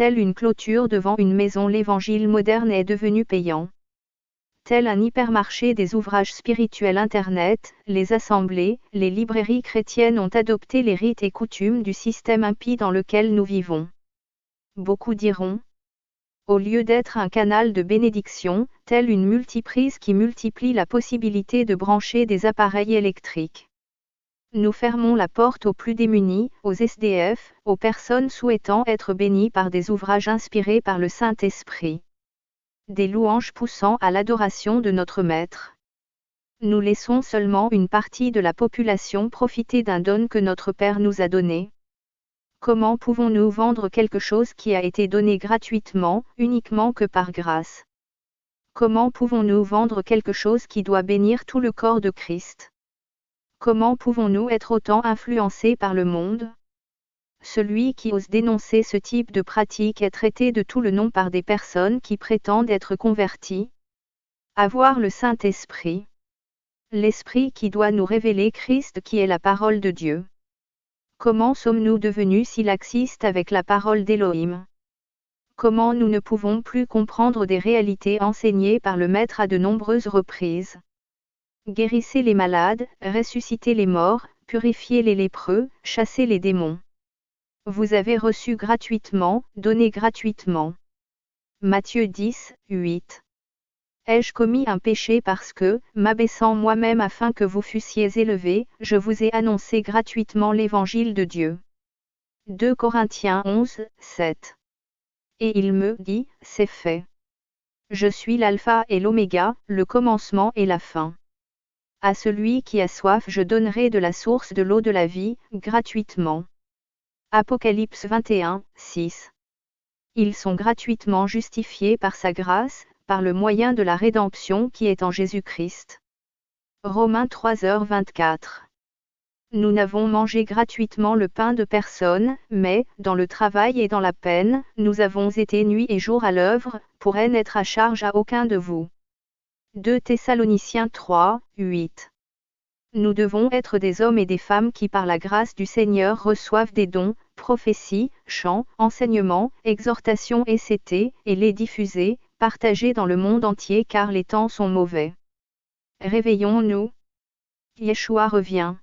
Telle une clôture devant une maison, l'évangile moderne est devenu payant. Tel un hypermarché des ouvrages spirituels Internet, les assemblées, les librairies chrétiennes ont adopté les rites et coutumes du système impie dans lequel nous vivons. Beaucoup diront, au lieu d'être un canal de bénédiction, telle une multiprise qui multiplie la possibilité de brancher des appareils électriques. Nous fermons la porte aux plus démunis, aux SDF, aux personnes souhaitant être bénies par des ouvrages inspirés par le Saint-Esprit. Des louanges poussant à l'adoration de notre Maître. Nous laissons seulement une partie de la population profiter d'un don que notre Père nous a donné. Comment pouvons-nous vendre quelque chose qui a été donné gratuitement, uniquement que par grâce? Comment pouvons-nous vendre quelque chose qui doit bénir tout le corps de Christ? Comment pouvons-nous être autant influencés par le monde? Celui qui ose dénoncer ce type de pratique est traité de tout le nom par des personnes qui prétendent être converties. Avoir le Saint-Esprit. L'Esprit qui doit nous révéler Christ qui est la parole de Dieu. Comment sommes-nous devenus si laxistes avec la parole d'Élohim? Comment nous ne pouvons plus comprendre des réalités enseignées par le Maître à de nombreuses reprises? Guérissez les malades, ressuscitez les morts, purifiez les lépreux, chassez les démons. Vous avez reçu gratuitement, donnez gratuitement. Matthieu 10, 8. Ai-je commis un péché parce que, m'abaissant moi-même afin que vous fussiez élevés, je vous ai annoncé gratuitement l'évangile de Dieu. 2 Corinthiens 11, 7. Et il me dit, c'est fait. Je suis l'alpha et l'oméga, le commencement et la fin. À celui qui a soif je donnerai de la source de l'eau de la vie, gratuitement. Apocalypse 21, 6. Ils sont gratuitement justifiés par sa grâce, par le moyen de la rédemption qui est en Jésus-Christ. Romains 3h24. Nous n'avons mangé gratuitement le pain de personne, mais, dans le travail et dans la peine, nous avons été nuit et jour à l'œuvre, pour n'être à charge à aucun de vous. 2 Thessaloniciens 3, 8. Nous devons être des hommes et des femmes qui par la grâce du Seigneur reçoivent des dons, prophéties, chants, enseignements, exhortations et les diffuser, partager dans le monde entier car les temps sont mauvais. Réveillons-nous. Yeshua revient.